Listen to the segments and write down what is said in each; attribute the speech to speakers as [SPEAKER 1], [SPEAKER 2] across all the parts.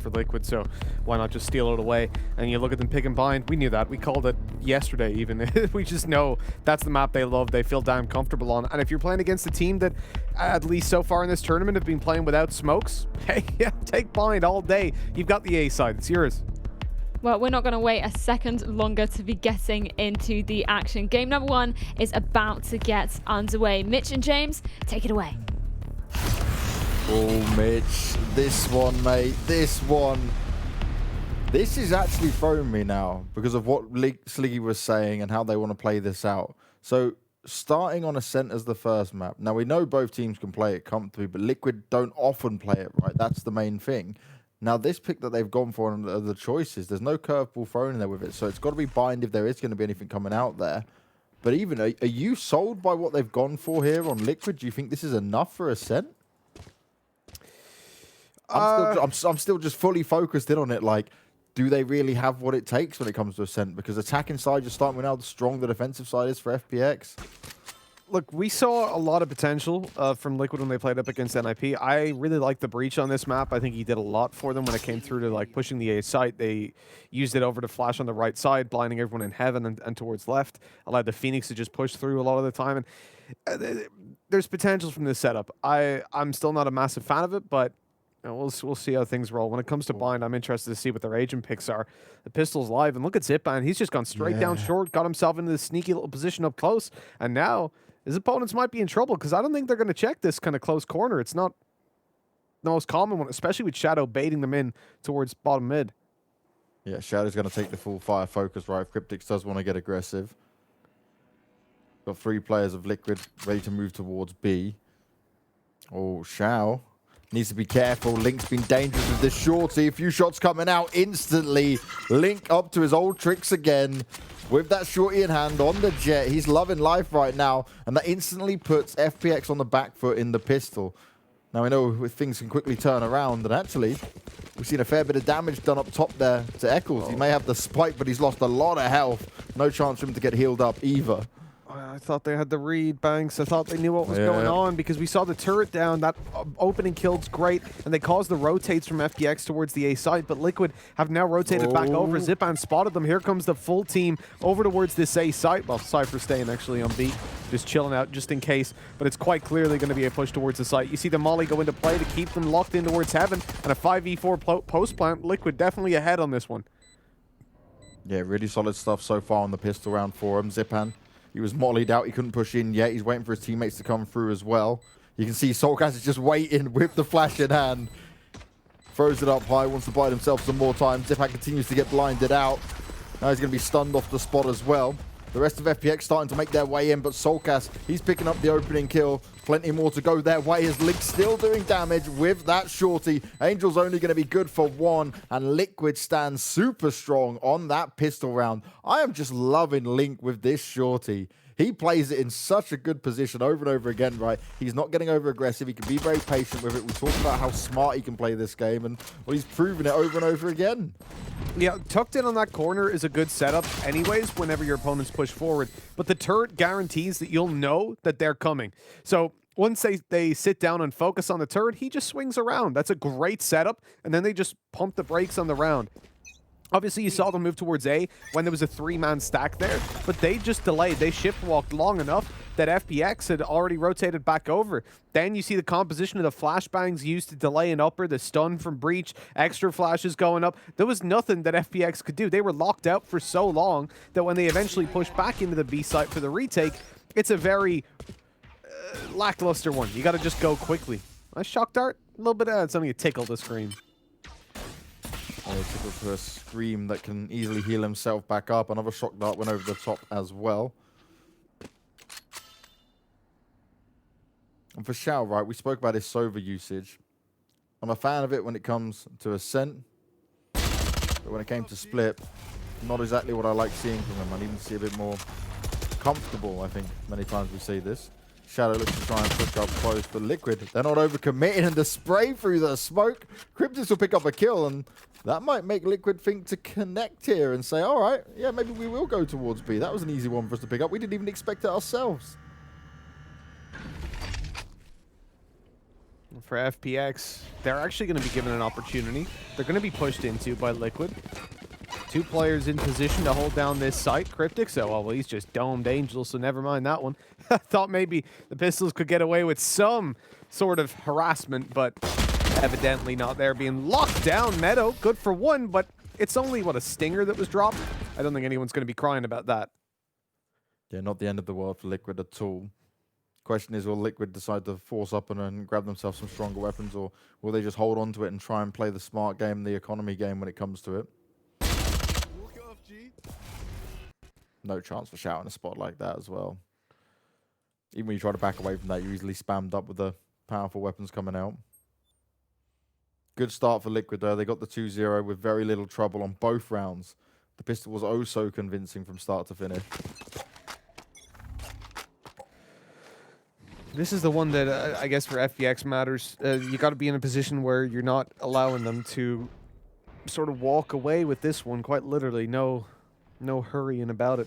[SPEAKER 1] for Liquid, so why not just steal it away? And you look at them pick and bind. We knew that. We called it yesterday even. We just know that's the map they love. They feel damn comfortable on. And if you're playing against a team that, at least so far in this tournament, have been playing without smokes, hey, yeah, take bind all day. You've got the A side. It's yours.
[SPEAKER 2] Well, we're not going to wait a second longer to be getting into the action. Game number 1 is about to get underway. Mitch and James, take it away.
[SPEAKER 3] Oh, Mitch, this one, mate, this one. This is actually throwing me now because of what Sliggy was saying and how they want to play this out. So, starting on ASCENT as the first map. Now, we know both teams can play it comfortably, but Liquid don't often play it right. That's the main thing. Now, this pick that they've gone for and the choices, there's no curveball thrown in there with it, so it's got to be bind if there is going to be anything coming out there. But even, are you sold by what they've gone for here on Liquid? Do you think this is enough for ASCENT? I'm still just fully focused in on it. Like, do they really have what it takes when it comes to ASCENT? Because attacking side, you're starting with how strong the defensive side is for FPX.
[SPEAKER 1] Look, we saw a lot of potential from Liquid when they played up against NIP. I really like the breach on this map. I think he did a lot for them when it came through to like pushing the A site. They used it over to flash on the right side, blinding everyone in heaven and towards left. Allowed the Phoenix to just push through a lot of the time. And there's potential from this setup. I'm still not a massive fan of it, but we'll see how things roll. When it comes to bind, I'm interested to see what their agent picks are. The pistol's live, and look at Zipman. He's just gone straight down short, got himself into this sneaky little position up close, and now his opponents might be in trouble because I don't think they're going to check this kind of close corner. It's not the most common one, especially with Shadow baiting them in towards bottom mid.
[SPEAKER 3] Yeah, Shadow's going to take the full fire focus, right? If Cryptix does want to get aggressive. Got 3 players of Liquid ready to move towards B. Oh, Shao needs to be careful. Link's been dangerous with this shorty. A few shots coming out instantly. Link up to his old tricks again. With that shorty in hand on the jet, he's loving life right now. And that instantly puts FPX on the back foot in the pistol. Now, we know things can quickly turn around. And actually, we've seen a fair bit of damage done up top there to Eccles. He may have the spike, but he's lost a lot of health. No chance for him to get healed up either.
[SPEAKER 1] I thought they had the read, Banks. I thought they knew what was going on because we saw the turret down. That opening kill's great, and they caused the rotates from FPX towards the A side, but Liquid have now rotated back over. Zipan spotted them. Here comes the full team over towards this A side. Well, Cypher staying actually on B, just chilling out just in case, but it's quite clearly going to be a push towards the site. You see the molly go into play to keep them locked in towards heaven, and a 5v4 post plant. Liquid definitely ahead on this one.
[SPEAKER 3] Yeah, really solid stuff so far on the pistol round for him. Zipan, he was mollied out. He couldn't push in yet. He's waiting for his teammates to come through as well. You can see Soulcast is just waiting with the flash in hand. Throws it up high, wants to buy himself some more time. Zipan continues to get blinded out. Now he's going to be stunned off the spot as well. The rest of FPX starting to make their way in, but Soulcast, he's picking up the opening kill. Plenty more to go their way as Link still doing damage with that shorty. Angel's only going to be good for 1, and Liquid stands super strong on that pistol round. I am just loving Link with this shorty. He plays it in such a good position over and over again, right? He's not getting over aggressive. He can be very patient with it. We talked about how smart he can play this game, and well, he's proven it over and over again.
[SPEAKER 1] Yeah, tucked in on that corner is a good setup anyways whenever your opponents push forward, but the turret guarantees that you'll know that they're coming. So once they sit down and focus on the turret, he just swings around. That's a great setup, and then they just pump the brakes on the round. Obviously, you saw them move towards A when there was a 3-man stack there, but they just delayed. They shift walked long enough that FPX had already rotated back over. Then you see the composition of the flashbangs used to delay an upper, the stun from breach, extra flashes going up. There was nothing that FPX could do. They were locked out for so long that when they eventually pushed back into the B site for the retake, it's a very lackluster one. You got to just go quickly. Nice shock dart. A little bit of something to tickle the screen.
[SPEAKER 3] Oh, tickled to a scream that can easily heal himself back up. Another shock dart went over the top as well. And for Shao, right, we spoke about his Sova usage. I'm a fan of it when it comes to ASCENT. But when it came to Split, not exactly what I like seeing from him. I need to see a bit more comfortable, I think. Many times we see this. Shadow looks to try and push up close, but Liquid, they're not overcommitting, and the spray through the smoke. Cryptix will pick up a kill, and that might make Liquid think to connect here and say, all right, yeah, maybe we will go towards B. That was an easy one for us to pick up. We didn't even expect it ourselves.
[SPEAKER 1] For FPX, they're actually going to be given an opportunity. They're going to be pushed into by Liquid. 2 players in position to hold down this site. Cryptic, so well, he's just domed Angel, so never mind that one. I thought maybe the Pistols could get away with some sort of harassment, but evidently not. There being locked down. Meadow, good for 1, but it's only, what, a stinger that was dropped? I don't think anyone's going to be crying about that.
[SPEAKER 3] Yeah, not the end of the world for Liquid at all. Question is, will Liquid decide to force up and grab themselves some stronger weapons, or will they just hold on to it and try and play the smart game, the economy game when it comes to it? No chance for Shout in a spot like that as well. Even when you try to back away from that, you're easily spammed up with the powerful weapons coming out. Good start for Liquid though. They got the 2-0 with very little trouble on both rounds. The pistol was oh so convincing from start to finish.
[SPEAKER 1] This is the one that I guess for FPX matters. You got to be in a position where you're not allowing them to sort of walk away with this one, quite literally. No hurrying about it.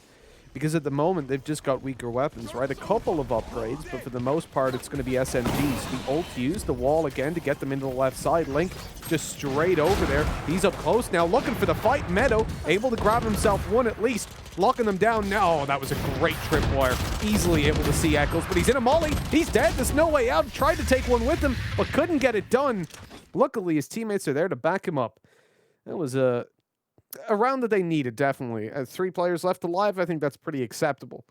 [SPEAKER 1] Because at the moment, they've just got weaker weapons, right? A couple of upgrades, but for the most part, it's going to be SMGs. The ult used, the wall again to get them into the left side. Link just straight over there. He's up close now, looking for the fight. Meadow able to grab himself 1 at least. Locking them down now. Oh, that was a great tripwire. Easily able to see Eccles, but he's in a molly. He's dead. There's no way out. Tried to take one with him, but couldn't get it done. Luckily, his teammates are there to back him up. That was a round that they needed, definitely. 3 players left alive, I think that's pretty acceptable.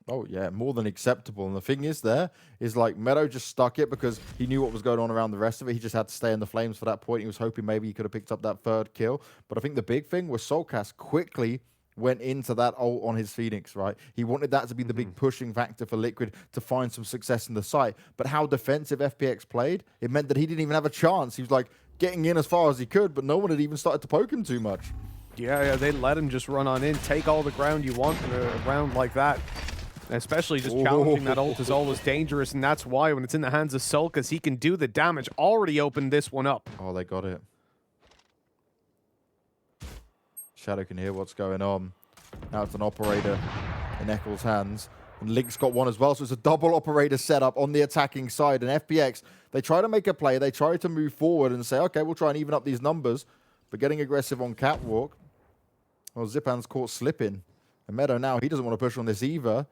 [SPEAKER 3] Oh, yeah, more than acceptable. And the thing is there is, like, Meadow just stuck it because he knew what was going on around the rest of it. He just had to stay in the flames for that point. He was hoping maybe he could have picked up that 3rd kill. But I think the big thing was Soulcast quickly went into that ult on his Phoenix, right? He wanted that to be the big pushing factor for Liquid to find some success in the site. But how defensive FPX played, it meant that he didn't even have a chance. He was, like, getting in as far as he could, but no one had even started to poke him too much.
[SPEAKER 1] Yeah, they let him just run on in, take all the ground you want in a round like that. Especially just challenging that ult is always dangerous, and that's why when it's in the hands of Sulcas, he can do the damage. Already opened this one up.
[SPEAKER 3] Oh, they got it. Shadow can hear what's going on. Now it's an operator in Eccles' hands. And Link's got one as well, so it's a double operator setup on the attacking side. And FPX, they try to make a play. They try to move forward and say, okay, we'll try and even up these numbers. But getting aggressive on Catwalk. Well, Zipan's caught slipping. And Meadow now, he doesn't want to push on this either.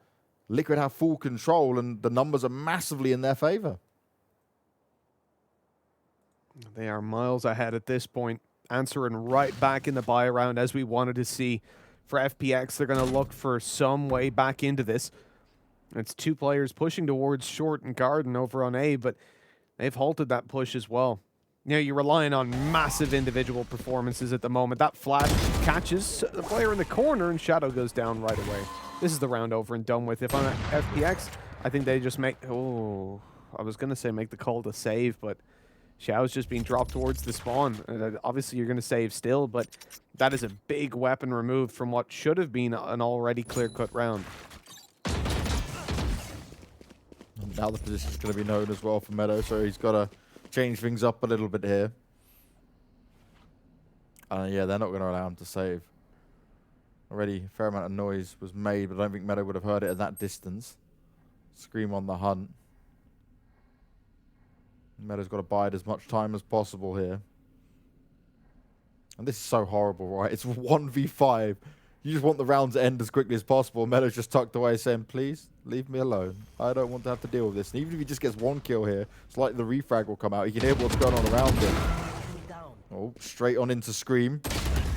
[SPEAKER 3] Liquid have full control, and the numbers are massively in their favor.
[SPEAKER 1] They are miles ahead at this point, answering right back in the buy round as we wanted to see. For FPX, they're going to look for some way back into this. It's 2 players pushing towards Short and Garden over on A, but they've halted that push as well. You know, you're relying on massive individual performances at the moment. That flash catches the player in the corner, and Shadow goes down right away. This is the round over and done with. If I'm at FPX, I think they just make... Oh, I was going to say make the call to save, but Xiao's just being dropped towards the spawn. Obviously, you're going to save still, but that is a big weapon removed from what should have been an already clear-cut round.
[SPEAKER 3] Now the position's going to be known as well for Meadow, so he's got to change things up a little bit here. Yeah, they're not going to allow him to save. Already a fair amount of noise was made, but I don't think Meadow would have heard it at that distance. Scream on the hunt. Meadow's got to bide as much time as possible here. And this is so horrible, right? It's 1v5. You just want the round to end as quickly as possible. Meadow's just tucked away saying, please, leave me alone. I don't want to have to deal with this. And even if he just gets 1 kill here, it's like the refrag will come out. He can hear what's going on around him. Oh, straight on into Scream.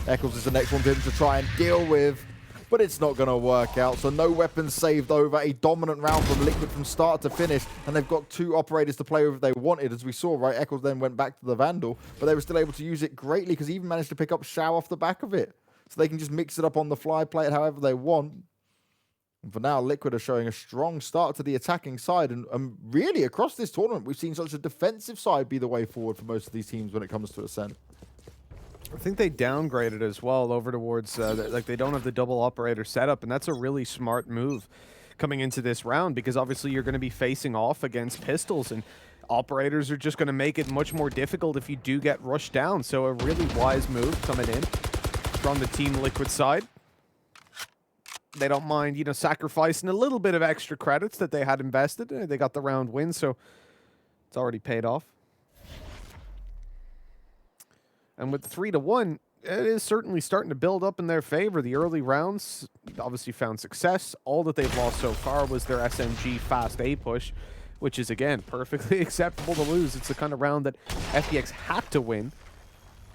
[SPEAKER 3] Eccles is the next one for him to try and deal with. But it's not going to work out. So no weapons saved over. A dominant round from Liquid from start to finish. And they've got 2 operators to play with if they wanted. As we saw, right? Eccles then went back to the Vandal. But they were still able to use it greatly because he even managed to pick up Shao off the back of it. So they can just mix it up on the fly, play it however they want. And for now, Liquid are showing a strong start to the attacking side. And really, across this tournament, we've seen such a defensive side be the way forward for most of these teams when it comes to Ascent.
[SPEAKER 1] I think they downgraded as well over towards, like they don't have the double operator setup, and that's a really smart move coming into this round because obviously you're going to be facing off against pistols, and operators are just going to make it much more difficult if you do get rushed down. So a really wise move coming in from the Team Liquid side. They don't mind, you know, sacrificing a little bit of extra credits that they had invested. They got the round win, so It's already paid off. And with 3-1, it is certainly starting to build up in their favor. The early rounds obviously found success. All that they've lost so far was their SMG fast A push, which is, again, perfectly acceptable to lose. It's the kind of round that FPX had to win.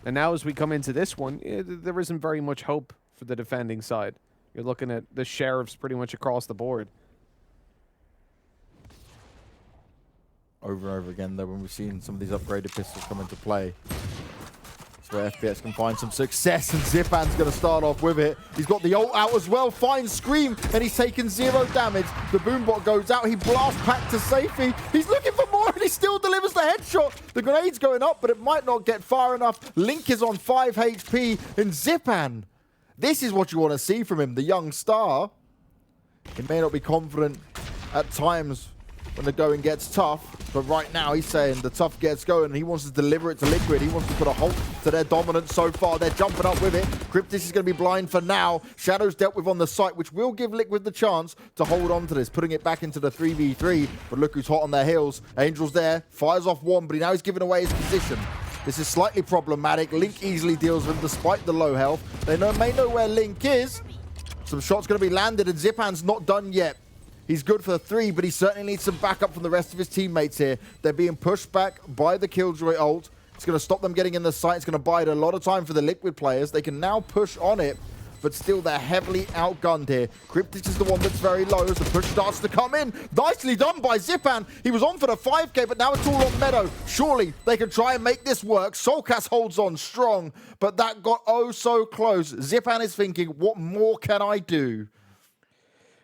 [SPEAKER 1] And now as we come into this one, there isn't very much hope for the defending side. You're looking at the sheriffs pretty much across the board.
[SPEAKER 3] Over and over again, though, when we've seen some of these upgraded pistols come into play. Where FPX can find some success, and Zipan's going to start off with it. He's got the ult out as well. Fine scream, and he's taken 0 damage. The boombot goes out. He blasts back to safety. He's looking for more, and he still delivers the headshot. The grenade's going up, but it might not get far enough. Link is on 5 HP, and Zipan. This is what you want to see from him, the young star. He may not be confident at times when the going gets tough, but right now he's saying the tough gets going, and he wants to deliver it to Liquid. He wants to put a halt to their dominance so far. They're jumping up with it. Cryptis is going to be blind for now. Shadow's dealt with on the site, which will give Liquid the chance to hold on to this, putting it back into the 3v3. But look who's hot on their heels. Angel's there, fires off one, but now he's giving away his position. This is slightly problematic. Link easily deals with him despite the low health. They may know where Link is. Some shots going to be landed, and Zipan's not done yet. He's good for 3, but he certainly needs some backup from the rest of his teammates here. They're being pushed back by the Killjoy ult. It's going to stop them getting in the site. It's going to bide a lot of time for the Liquid players. They can now push on it, but still they're heavily outgunned here. Cryptis is the one that's very low as the push starts to come in. Nicely done by Zipan. He was on for the 5k, but now it's all on Meadow. Surely they can try and make this work. Soulcast holds on strong, but that got oh so close. Zipan is thinking, what more can I do?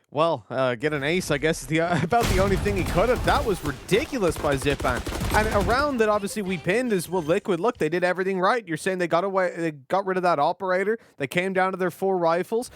[SPEAKER 1] Well, get an ace, I guess, is about the only thing he could have. That was ridiculous by Zipan. And a round that obviously we pinned is, well, Liquid, look, they did everything right. You're saying they got away, they got rid of that operator. They came down to their 4 rifles.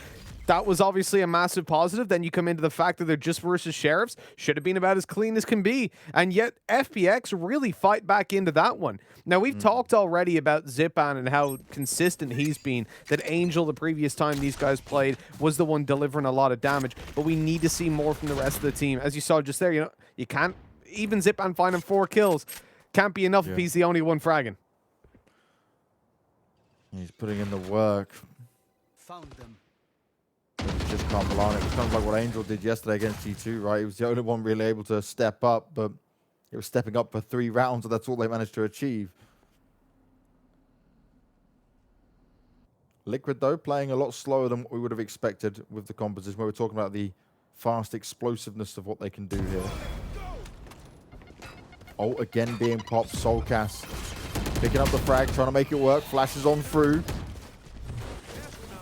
[SPEAKER 1] That was obviously a massive positive. Then you come into the fact that they're just versus sheriffs. Should have been about as clean as can be. And yet FPX really fight back into that one. Now, we've talked already about Zipan and how consistent he's been. That Angel, the previous time these guys played, was the one delivering a lot of damage. But we need to see more from the rest of the team. As you saw just there, you know, you can't, even Zipan finding 4 kills can't be enough if he's the only one fragging.
[SPEAKER 3] He's putting in the work.
[SPEAKER 4] Found them.
[SPEAKER 3] Just can't rely on it. It's kind of like what Angel did yesterday against T2, right? He was the only one really able to step up, but it was stepping up for 3 rounds, and that's all they managed to achieve. Liquid, though, playing a lot slower than what we would have expected with the composition, where we're talking about the fast explosiveness of what they can do here. Ult again being popped. Soulcast picking up the frag, trying to make it work. Flashes on through.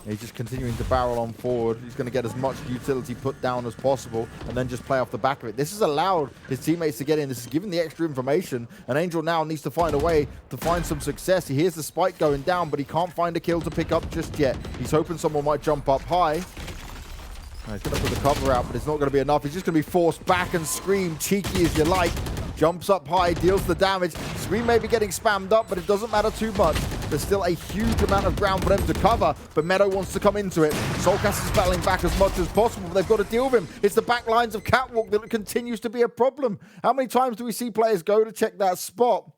[SPEAKER 3] He's just continuing to barrel on forward. He's going to get as much utility put down as possible and then just play off the back of it. This has allowed his teammates to get in. This has given the extra information. And Angel now needs to find a way to find some success. He hears the spike going down, but he can't find a kill to pick up just yet. He's hoping someone might jump up high. He's going to put the cover out, but it's not going to be enough. He's just going to be forced back and Scream, cheeky as you like. Jumps up high, deals the damage. Scream may be getting spammed up, but it doesn't matter too much. There's still a huge amount of ground for them to cover, but Meadow wants to come into it. Soulcast is battling back as much as possible, but they've got to deal with him. It's the back lines of Catwalk that continues to be a problem. How many times do we see players go to check that spot?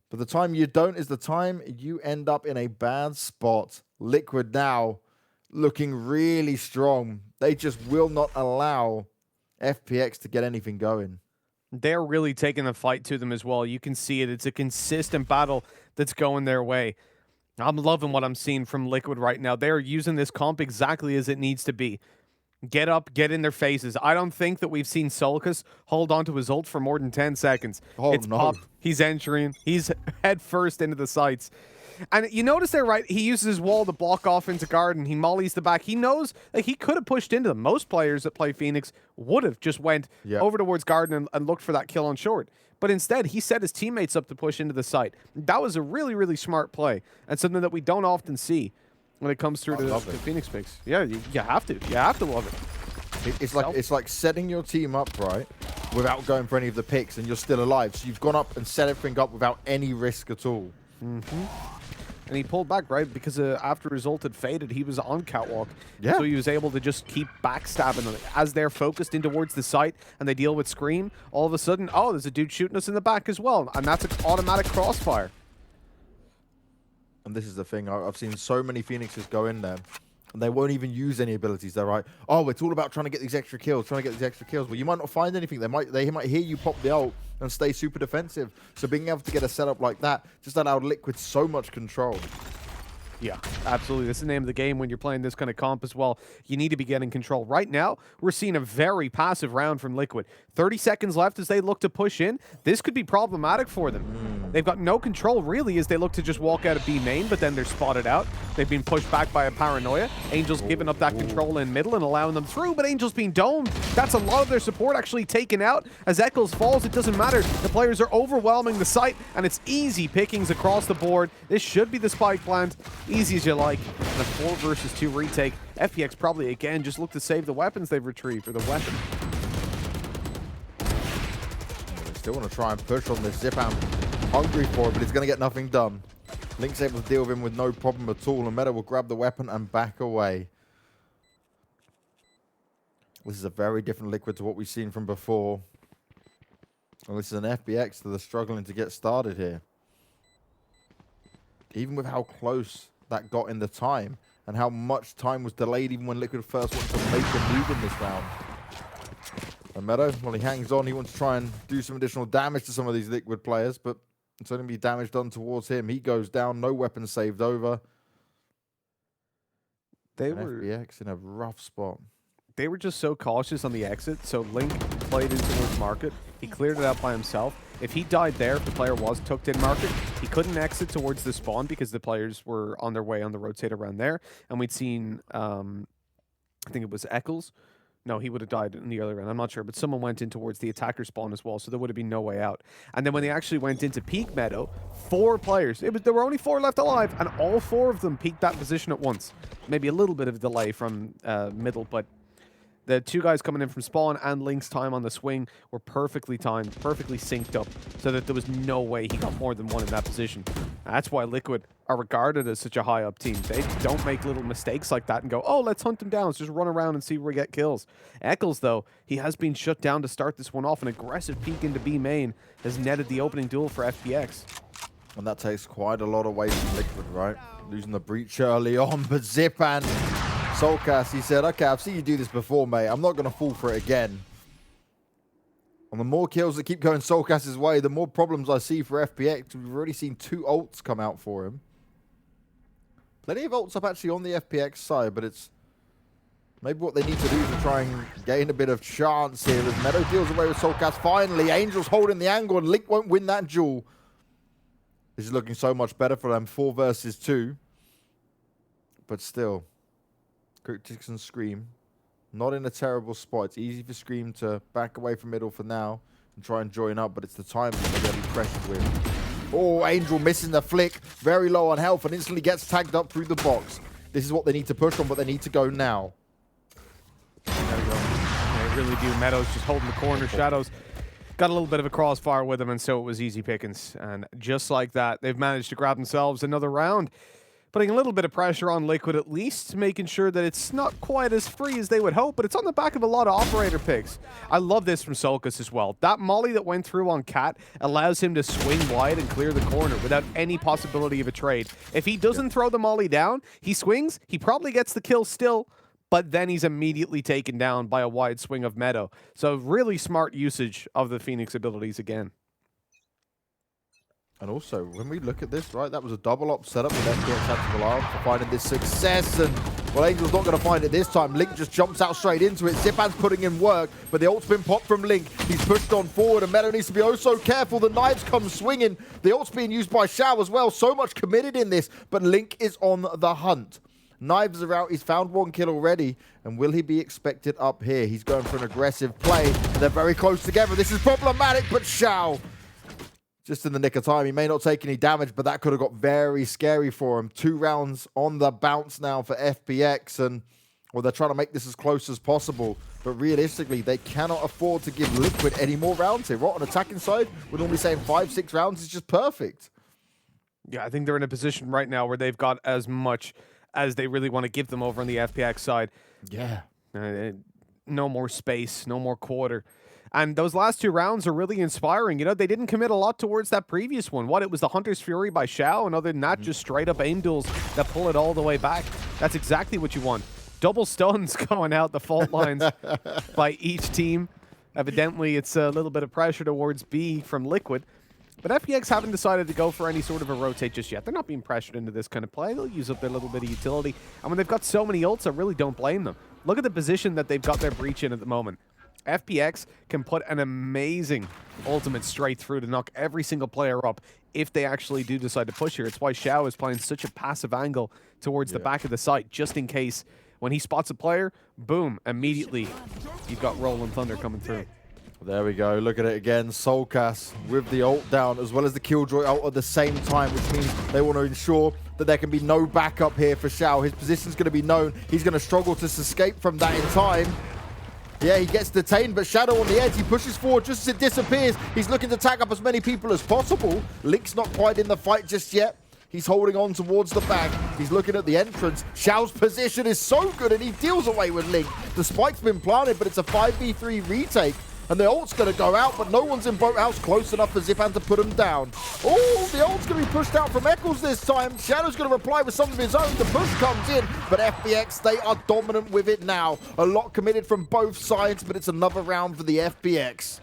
[SPEAKER 3] But the time you don't is the time you end up in a bad spot. Liquid now looking really strong. They just will not allow FPX to get anything going.
[SPEAKER 1] They're really taking the fight to them as well. You can see it. It's a consistent battle that's going their way. I'm loving what I'm seeing from Liquid right now. They're using this comp exactly as it needs to be. Get up, get in their faces. I don't think that we've seen Solcus hold on to his ult for more than 10 seconds.
[SPEAKER 3] Oh,
[SPEAKER 1] it's
[SPEAKER 3] no.
[SPEAKER 1] pop. He's entering. He's head first into the sights. And you notice there, right? He uses his wall to block off into Garden. He mollies the back. He knows like he could have pushed into them. Most players that play Phoenix would have just went over towards Garden and looked for that kill on short. But instead, he set his teammates up to push into the site. That was a really, really smart play and something that we don't often see when it comes through to Phoenix picks. Yeah, you have to. You have to love it.
[SPEAKER 3] It's like setting your team up right without going for any of the picks, and you're still alive. So you've gone up and set everything up without any risk at all.
[SPEAKER 1] And he pulled back, right? Because after his ult had faded, he was on catwalk.
[SPEAKER 3] Yeah.
[SPEAKER 1] So he was able to just keep backstabbing them. As they're focused in towards the site and they deal with Scream, all of a sudden, oh, there's a dude shooting us in the back as well. And that's an automatic crossfire.
[SPEAKER 3] And this is the thing. I've seen so many Phoenixes go in there. And they won't even use any abilities. They're like, oh, it's all about trying to get these extra kills, Well, you might not find anything. They might hear you pop the ult and stay super defensive. So being able to get a setup like that just allowed Liquid so much control.
[SPEAKER 1] Yeah, absolutely. That's the name of the game when you're playing this kind of comp as well. You need to be getting control. Right now, we're seeing a very passive round from Liquid. 30 seconds left as they look to push in. This could be problematic for them. They've got no control, really, as they look to just walk out of B main, but then they're spotted out. They've been pushed back by a Paranoia. Angel's giving up that control in middle and allowing them through, but Angel's being domed. That's a lot of their support actually taken out. As Eccles falls, it doesn't matter. The players are overwhelming the site, and it's easy pickings across the board. This should be the spike plant. Easy as you like. And a 4 versus 2 retake. FPX probably, again, just look to save the weapons they've retrieved, or the weapon.
[SPEAKER 3] They still want to try and push on this. Zipan hungry for it, but he's going to get nothing done. Link's able to deal with him with no problem at all, and Meta will grab the weapon and back away. This is a very different Liquid to what we've seen from before. And this is an FPX that are struggling to get started here. Even with how close that got in the time, and how much time was delayed even when Liquid first wanted to make a move in this round. And Meadow, well, he hangs on. He wants to try and do some additional damage to some of these Liquid players, but it's only be damage done towards him. He goes down, no weapon saved over. FPX in a rough spot.
[SPEAKER 1] They were just so cautious on the exit, so Link played in towards market. He cleared it out by himself. If he died there, if the player was tucked in market, he couldn't exit towards the spawn because the players were on their way on the rotate around there. And we'd seen, I think it was Eccles. No, he would have died in the other end. I'm not sure, but someone went in towards the attacker spawn as well, so there would have been no way out. And then when they actually went into peak meadow, 4 players. There were only 4 left alive, and all 4 of them peaked that position at once. Maybe a little bit of a delay from middle, but the 2 guys coming in from spawn and Link's time on the swing were perfectly timed, perfectly synced up, so that there was no way he got more than 1 in that position. That's why Liquid are regarded as such a high-up team. They don't make little mistakes like that and go, oh, let's hunt them down. Let's just run around and see where we get kills. Eccles, though, he has been shut down to start this one off. An aggressive peek into B main has netted the opening duel for FPX.
[SPEAKER 3] And that takes quite a lot away from Liquid, right? Losing the breach early on, but Zipan, Soulcast, he said, okay, I've seen you do this before, mate. I'm not going to fall for it again. And the more kills that keep going Soulcast's way, the more problems I see for FPX. We've already seen 2 ults come out for him. Plenty of ults up actually on the FPX side, but it's maybe what they need to do to try and gain a bit of chance here as Meadow deals away with Soulcast. Finally, Angel's holding the angle and Link won't win that duel. This is looking so much better for them, 4 versus 2. But still, Cryptix and Scream, not in a terrible spot. It's easy for Scream to back away from middle for now and try and join up, but it's the timing that they'll be pressured with. Oh, Angel missing the flick, very low on health, and instantly gets tagged up through the box. This is what they need to push on, but they need to go now.
[SPEAKER 1] There we go. They really do. Meadows just holding the corner. Shadows got a little bit of a crossfire with him, and so it was easy pickings. And just like that, they've managed to grab themselves another round, putting a little bit of pressure on Liquid at least, making sure that it's not quite as free as they would hope, but it's on the back of a lot of operator picks. I love this from Solkis as well. That molly that went through on Cat allows him to swing wide and clear the corner without any possibility of a trade. If he doesn't throw the molly down, he swings, he probably gets the kill still, but then he's immediately taken down by a wide swing of Meadow. So really smart usage of the Phoenix abilities again.
[SPEAKER 3] And also, when we look at this, right, that was a double op setup with FPX Tactical Arm for finding this success. And, well, Angel's not going to find it this time. Link just jumps out straight into it. Zipan's putting in work, but the ult's been popped from Link. He's pushed on forward, and Meadow needs to be oh so careful. The knives come swinging. The ult's being used by Shao as well. So much committed in this, but Link is on the hunt. Knives are out. He's found 1 kill already. And will he be expected up here? He's going for an aggressive play. And they're very close together. This is problematic, but Shao, just in the nick of time. He may not take any damage, but that could have got very scary for him. 2 rounds on the bounce now for FPX, and well, they're trying to make this as close as possible. But realistically, they cannot afford to give Liquid any more rounds here. Right, on attacking side, we're normally saying 5-6 rounds is just perfect.
[SPEAKER 1] Yeah, I think they're in a position right now where they've got as much as they really want to give them over on the FPX side.
[SPEAKER 3] Yeah.
[SPEAKER 1] No more space, no more quarter. And those last two rounds are really inspiring. You know, they didn't commit a lot towards that previous one. What, it was the Hunter's Fury by Xiao, and other than that, just straight up aim duels that pull it all the way back. That's exactly what you want. Double stuns going out the fault lines by each team. Evidently, it's a little bit of pressure towards B from Liquid. But FPX haven't decided to go for any sort of a rotate just yet. They're not being pressured into this kind of play. They'll use up their little bit of utility. And when they've got so many ults, I really don't blame them. Look at the position that they've got their breach in at the moment. FPX can put an amazing ultimate straight through to knock every single player up if they actually do decide to push here. It's why Xiao is playing such a passive angle towards the back of the site, just in case when he spots a player, boom, immediately you've got Rolling Thunder coming through.
[SPEAKER 3] There we go. Look at it again. Soulcast with the ult down as well as the Killjoy ult at the same time, which means they want to ensure that there can be no backup here for Xiao. His position's going to be known. He's going to struggle to escape from that in time. Yeah, he gets detained, but Shadow on the edge. He pushes forward just as it disappears. He's looking to tag up as many people as possible. Link's not quite in the fight just yet. He's holding on towards the back. He's looking at the entrance. Xiao's position is so good, and he deals away with Link. The spike's been planted, but it's a 5v3 retake. And the ult's going to go out, but no one's in Boathouse close enough for Zipan to put him down. Oh, the ult's going to be pushed out from Eccles this time. Shadow's going to reply with some of his own. The push comes in, but FPX, they are dominant with it now. A lot committed from both sides, but it's another round for the FPX.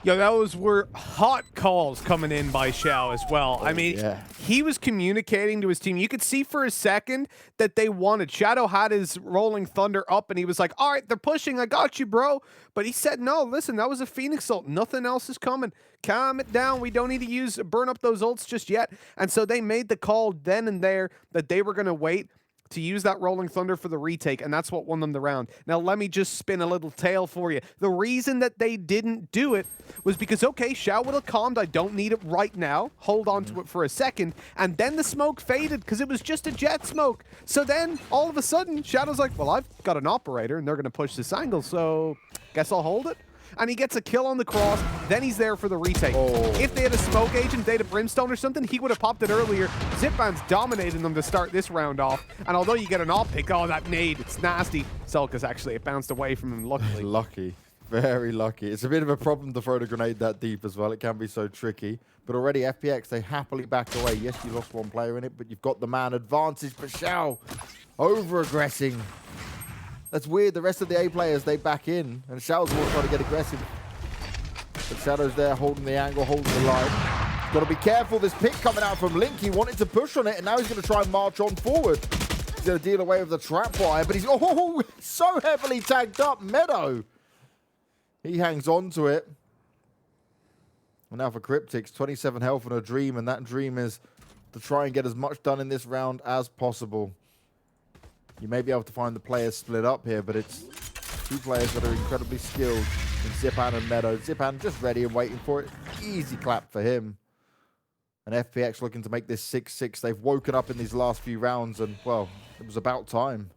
[SPEAKER 1] Yo, those were hot calls coming in by Xiao as well. I mean, he was communicating to his team. You could see for a second that they wanted. Shadow had his Rolling Thunder up, and he was like, all right, they're pushing. I got you, bro. But he said, no, listen, that was a Phoenix ult. Nothing else is coming. Calm it down. We don't need to burn up those ults just yet. And so they made the call then and there that they were going to wait to use that Rolling Thunder for the retake, and that's what won them the round. Now, let me just spin a little tale for you. The reason that they didn't do it was because, okay, Xiao would have calmed. I don't need it right now. Hold on to it for a second. And then the smoke faded because it was just a jet smoke. So then, all of a sudden, Shadow's like, well, I've got an operator, and they're going to push this angle, so guess I'll hold it. And he gets a kill on the cross, then he's there for the retake. If they had a smoke agent, they had a brimstone or something, he would have popped it earlier. Zipan's dominating them to start this round off. And although you get an op pick, oh, that nade, it's nasty. Selka's actually, it bounced away from him, luckily.
[SPEAKER 3] Lucky. Very lucky. It's a bit of a problem to throw the grenade that deep as well. It can be so tricky. But already FPX, they happily back away. Yes, you lost one player in it, but you've got the man advantage. But Xiao, over-aggressing. That's weird. The rest of the A players, they back in. And Xiao's more trying to get aggressive. But Shadow's there holding the angle, holding the line. Got to be careful. This pick coming out from Link. He wanted to push on it, and now he's going to try and march on forward. He's going to deal away with the trap wire, but he's so heavily tagged up. Meadow. He hangs on to it. And now for Cryptics, 27 health and a dream, and that dream is to try and get as much done in this round as possible. You may be able to find the players split up here, but it's two players that are incredibly skilled in Zipan and Meadow. Zipan just ready and waiting for it. Easy clap for him. And FPX looking to make this 6-6. They've woken up in these last few rounds, and, well, it was about time.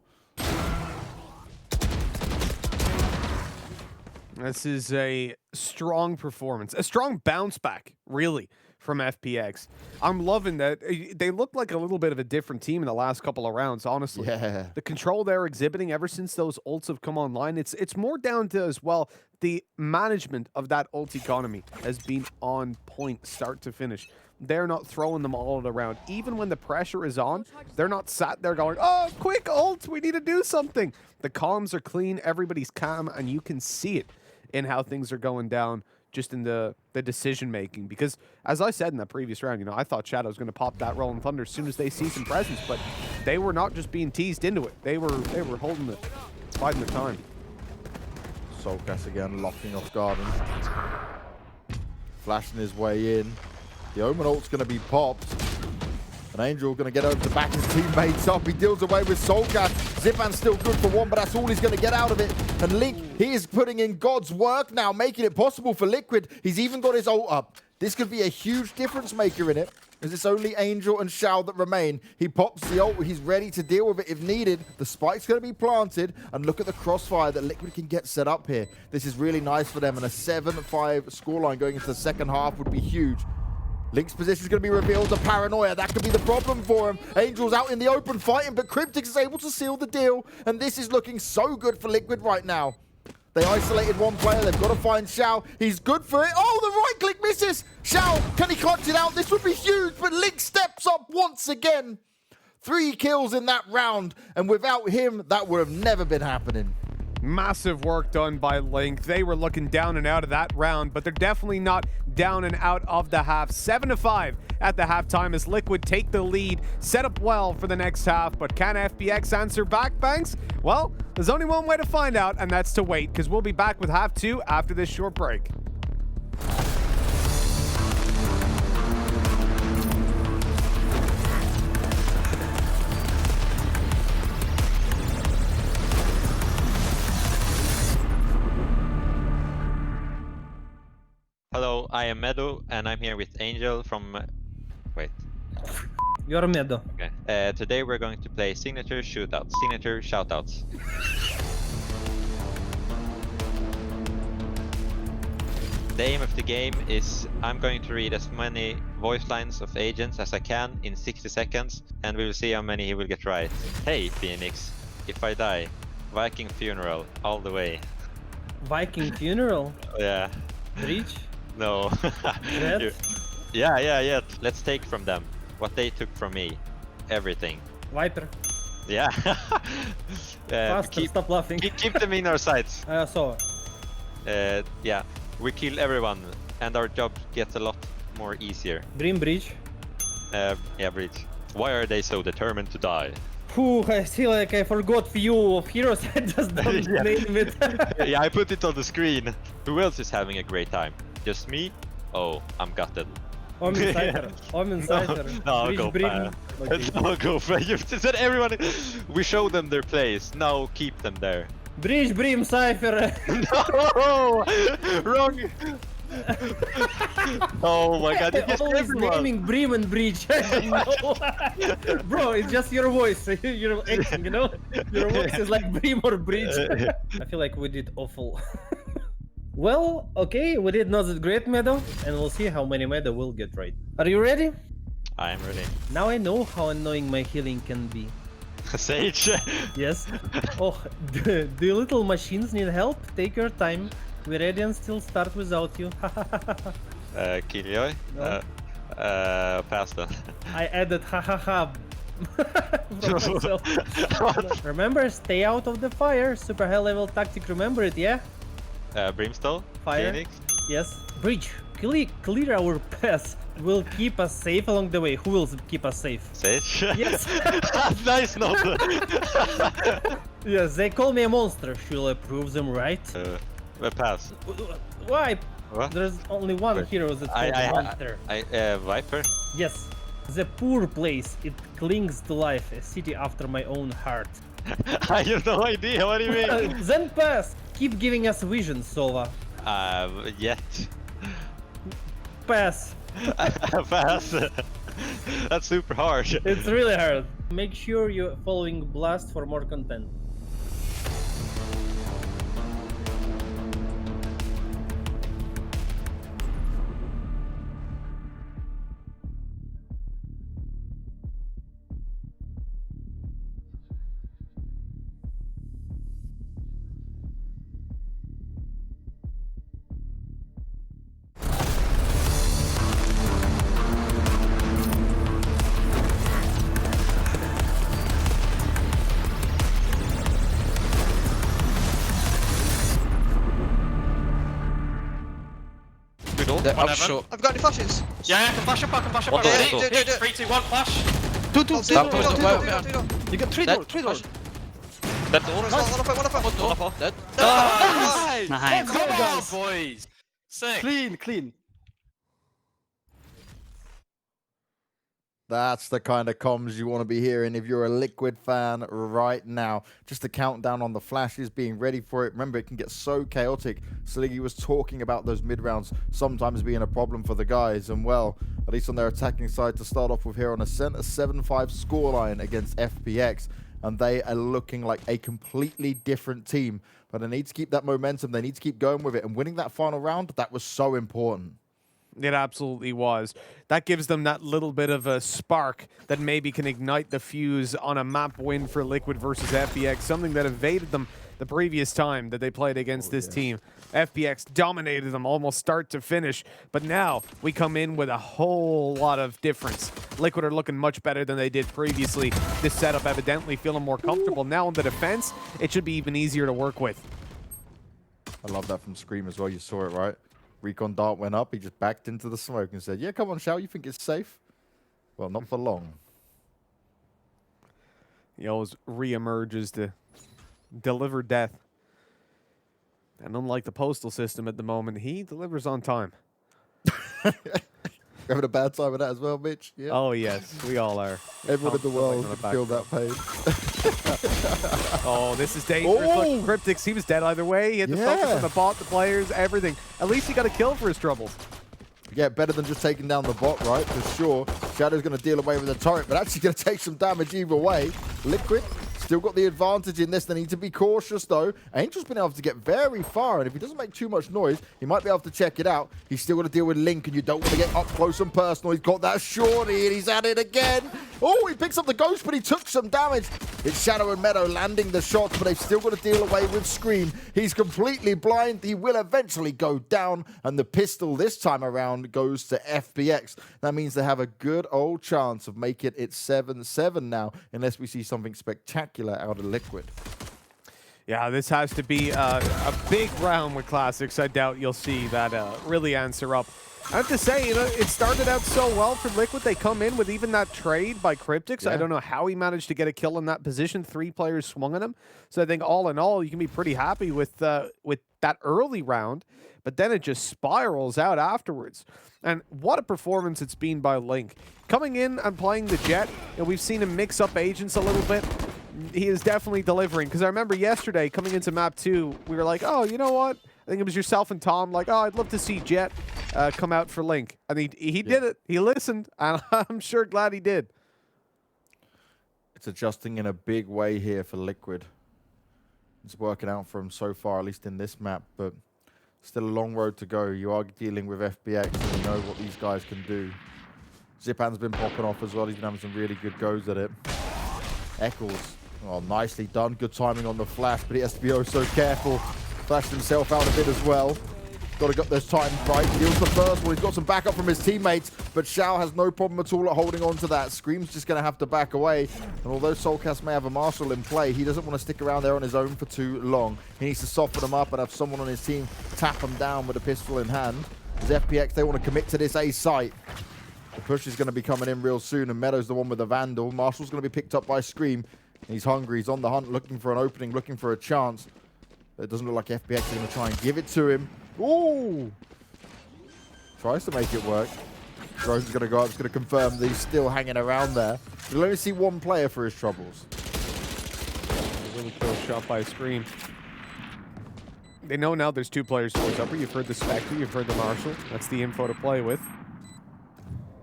[SPEAKER 1] This is a strong performance, a strong bounce back, really, from FPX. I'm loving that. They look like a little bit of a different team in the last couple of rounds, honestly.
[SPEAKER 3] Yeah.
[SPEAKER 1] The control they're exhibiting ever since those ults have come online, it's more down to, as well, the management of that ult economy has been on point, start to finish. They're not throwing them all around. Even when the pressure is on, they're not sat there going, oh, quick ult, we need to do something. The comms are clean, everybody's calm, and you can see it in how things are going down, just in the decision making. Because as I said in that previous round, you know, I thought Shadow was going to pop that Rolling Thunder as soon as they see some presence, but they were not just being teased into it. They were holding it, biding their time.
[SPEAKER 3] Soulcast again, locking off Garden. Flashing his way in. The Omen ult's going to be popped. And Angel going to get over to back his teammates up. He deals away with Soulcast. Zipan's still good for one, but that's all he's going to get out of it. And Link, he is putting in God's work now, making it possible for Liquid. He's even got his ult up. This could be a huge difference maker in it, as it's only Angel and Xiao that remain. He pops the ult. He's ready to deal with it if needed. The spike's going to be planted. And look at the crossfire that Liquid can get set up here. This is really nice for them. And a 7-5 scoreline going into the second half would be huge. Link's position is going to be revealed. The paranoia, that could be the problem for him. Angel's out in the open fighting, but Cryptix is able to seal the deal. And this is looking so good for Liquid right now. They isolated one player. They've got to find Xiao. He's good for it. Oh, the right click misses. Xiao, can he clutch it out? This would be huge, but Link steps up once again. 3 kills in that round, and without him, that would have never been happening.
[SPEAKER 1] Massive work done by Link. They were looking down and out of that round, but they're definitely not down and out of the half. 7-5 at the halftime as Liquid take the lead, set up well for the next half, but can FPX answer back, Banks? Well, there's only one way to find out, and that's to wait, because we'll be back with half 2 after this short break.
[SPEAKER 4] Hello, I am Meadow, and I'm here with Angel from... Wait.
[SPEAKER 5] You're Meadow.
[SPEAKER 4] Okay. Today we're going to play Signature Shootouts. Signature Shoutouts. The aim of the game is I'm going to read as many voice lines of agents as I can in 60 seconds, and we will see how many he will get right. Hey, Phoenix. If I die, Viking funeral, all the way.
[SPEAKER 5] Viking funeral?
[SPEAKER 4] Yeah.
[SPEAKER 5] Breach?
[SPEAKER 4] No.
[SPEAKER 5] Red?
[SPEAKER 4] Yeah. Let's take from them what they took from me. Everything.
[SPEAKER 5] Viper?
[SPEAKER 4] Yeah.
[SPEAKER 5] Faster, stop laughing.
[SPEAKER 4] Keep them in our sights.
[SPEAKER 5] I saw.
[SPEAKER 4] Yeah. We kill everyone, and our job gets a lot more easier.
[SPEAKER 5] Dream Breach?
[SPEAKER 4] Yeah, Breach. Why are they so determined to die?
[SPEAKER 5] Whew, I feel like I forgot few of heroes. I just don't
[SPEAKER 4] Yeah.
[SPEAKER 5] name it.
[SPEAKER 4] Yeah, I put it on the screen. Who else is having a great time? Just me? Oh, I'm gutted.
[SPEAKER 5] Omen Cypher. Omen Cypher.
[SPEAKER 4] No,
[SPEAKER 5] Breach,
[SPEAKER 4] go
[SPEAKER 5] Breach.
[SPEAKER 4] fast.
[SPEAKER 5] Okay.
[SPEAKER 4] No, go for it. You said everyone. We show them their place. Now keep them there.
[SPEAKER 5] Breach, Bream, Cypher.
[SPEAKER 4] No! Wrong! Oh my god, you just
[SPEAKER 5] Always
[SPEAKER 4] everyone.
[SPEAKER 5] naming Bream and Breach. No. Bro, it's just your voice. You're acting, you know? Your voice is like Bream or Breach. I feel like we did awful. Well, okay, we did not that great, Meadow, and we'll see how many Meadow will get right. Are you ready?
[SPEAKER 4] I am ready.
[SPEAKER 5] Now I know how annoying my healing can be.
[SPEAKER 4] Sage.
[SPEAKER 5] Yes. Oh, the little machines need help? Take your time. We're ready and still start without you.
[SPEAKER 4] Killjoy.
[SPEAKER 5] No.
[SPEAKER 4] Pasta.
[SPEAKER 5] I added hahaha. from myself. Remember, stay out of the fire. Super high level tactic, remember it, yeah?
[SPEAKER 4] Brimstone.
[SPEAKER 5] Fire.
[SPEAKER 4] Phoenix.
[SPEAKER 5] Yes. Breach, clear our path. Will keep us safe along the way. Who will keep us safe?
[SPEAKER 4] Sage.
[SPEAKER 5] Yes.
[SPEAKER 4] Nice note.
[SPEAKER 5] Yes, they call me a monster. Should I prove them right?
[SPEAKER 4] Pass.
[SPEAKER 5] Why?
[SPEAKER 4] What?
[SPEAKER 5] There's only one
[SPEAKER 4] Wait.
[SPEAKER 5] hero that's called a monster.
[SPEAKER 4] Viper.
[SPEAKER 5] Yes. The poor place. It clings to life. A city after my own heart.
[SPEAKER 4] I have no idea. What do you mean?
[SPEAKER 5] Then pass. Keep giving us visions, Sova.
[SPEAKER 4] Yet.
[SPEAKER 5] Pass.
[SPEAKER 4] Pass. That's super hard.
[SPEAKER 5] It's really hard. Make sure you're following Blast for more content.
[SPEAKER 6] I'm sure.
[SPEAKER 7] I've got any flashes.
[SPEAKER 6] Yeah, I can flash up, I can flash up.
[SPEAKER 4] What
[SPEAKER 6] Ready?
[SPEAKER 4] door?
[SPEAKER 7] Do it.
[SPEAKER 6] 3, 2, 1, flash.
[SPEAKER 7] Two
[SPEAKER 6] Stop,
[SPEAKER 7] door.
[SPEAKER 6] stop,
[SPEAKER 7] You got three
[SPEAKER 6] Dead.
[SPEAKER 7] doors.
[SPEAKER 6] That
[SPEAKER 7] One off it.
[SPEAKER 6] What door? Dead.
[SPEAKER 7] Nice.
[SPEAKER 6] Come on, boys. Sick.
[SPEAKER 7] Clean.
[SPEAKER 3] That's the kind of comms you want to be hearing if you're a Liquid fan right now. Just a countdown on the flashes, being ready for it. Remember, it can get so chaotic. Sliggy was talking about those mid-rounds sometimes being a problem for the guys. And, well, at least on their attacking side to start off with here on ASCENT, a 7-5 scoreline against FPX. And they are looking like a completely different team. But they need to keep that momentum. They need to keep going with it. And winning that final round, that was so important.
[SPEAKER 1] It absolutely was. That gives them that little bit of a spark that maybe can ignite the fuse on a map win for Liquid versus FPX, something that evaded them the previous time that they played against this team. FPX dominated them almost start to finish, but now we come in with a whole lot of difference. Liquid are looking much better than they did previously. This setup evidently feeling more comfortable. Now on the defense, it should be even easier to work with.
[SPEAKER 3] I love that from Scream as well. You saw it, right? Recon dart went up. He just backed into the smoke and said, yeah, come on, Shao. You think it's safe? Well, not for long.
[SPEAKER 1] He always re-emerges to deliver death. And unlike the postal system at the moment, he delivers on time.
[SPEAKER 3] Having a bad time with that as well, Mitch? Yeah.
[SPEAKER 1] Oh, yes. We all are.
[SPEAKER 3] Everyone in the world
[SPEAKER 1] on the
[SPEAKER 3] can feel that pain.
[SPEAKER 1] Oh, this is dangerous.
[SPEAKER 3] Oh!
[SPEAKER 1] Look, Cryptix, he was dead either way. He had the focus
[SPEAKER 3] Yeah.
[SPEAKER 1] on the bot, the players, everything. At least he got a kill for his troubles.
[SPEAKER 3] Yeah, better than just taking down the bot, right? For sure. Shadow's going to deal away with the turret, but actually going to take some damage either way. Liquid still got the advantage in this. They need to be cautious, though. Angel's been able to get very far, and if he doesn't make too much noise, he might be able to check it out. He's still got to deal with Link, and you don't want to get up close and personal. He's got that shorty, and he's at it again. Oh, he picks up the ghost, but he took some damage. It's Shadow and Meadow landing the shots, but they've still got to deal away with Scream. He's completely blind. He will eventually go down, and the pistol this time around goes to FPX. That means they have a good old chance of making it 7-7 now, unless we see something spectacular out of Liquid.
[SPEAKER 1] Yeah, this has to be a big round with Classics. I doubt you'll see that really answer up. I have to say, you know, it started out so well for Liquid. They come in with even that trade by Cryptix.
[SPEAKER 3] Yeah.
[SPEAKER 1] I don't know how he managed to get a kill in that position. 3 players swung on him. So I think all in all, you can be pretty happy with that early round. But then it just spirals out afterwards. And what a performance it's been by Link. Coming in and playing the Jet, you know, we've seen him mix up agents a little bit. He is definitely delivering. Because I remember yesterday, coming into map 2, we were like, oh, you know what? I think it was yourself and Tom, like, oh, I'd love to see Jet come out for Link. And he did it. He listened, and I'm sure glad he did.
[SPEAKER 3] It's adjusting in a big way here for Liquid. It's working out for him so far, at least in this map, but still a long road to go. You are dealing with FBX, and you know what these guys can do. Zipan's been popping off as well. He's been having some really good goes at it. Eccles, oh, nicely done. Good timing on the flash, but he has to be oh so careful. Flashed himself out a bit as well. Got to get those times right. Deals the first one. He's got some backup from his teammates, but Shao has no problem at all at holding on to that. Scream's just going to have to back away. And although Soulcast may have a Marshal in play, he doesn't want to stick around there on his own for too long. He needs to soften him up and have someone on his team tap him down with a pistol in hand. As FPX, they want to commit to this A site. The push is going to be coming in real soon, and Meadow's the one with the Vandal. Marshall's going to be picked up by Scream. He's hungry. He's on the hunt, looking for an opening, looking for a chance. It doesn't look like FPX is going to try and give it to him. Ooh! Tries to make it work. Drone's going to go up. It's going to confirm that he's still hanging around there. We'll only see one player for his troubles.
[SPEAKER 1] A really cool shot by Scream. They know now there's 2 players towards upper. You've heard the Spectre, you've heard the Marshal. That's the info to play with.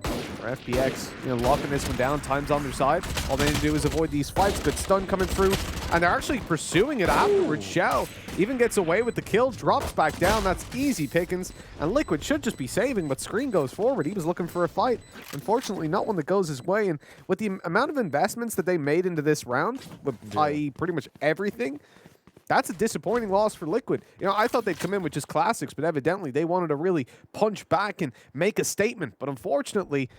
[SPEAKER 1] For FPX, you know, locking this one down. Time's on their side. All they need to do is avoid these fights. Good stun coming through. And they're actually pursuing it afterwards. Shao even gets away with the kill, drops back down. That's easy pickings. And Liquid should just be saving, but Scream goes forward. He was looking for a fight. Unfortunately, not one that goes his way. And with the amount of investments that they made into this round, i.e. pretty much everything, that's a disappointing loss for Liquid. You know, I thought they'd come in with just classics, but evidently they wanted to really punch back and make a statement. But unfortunately,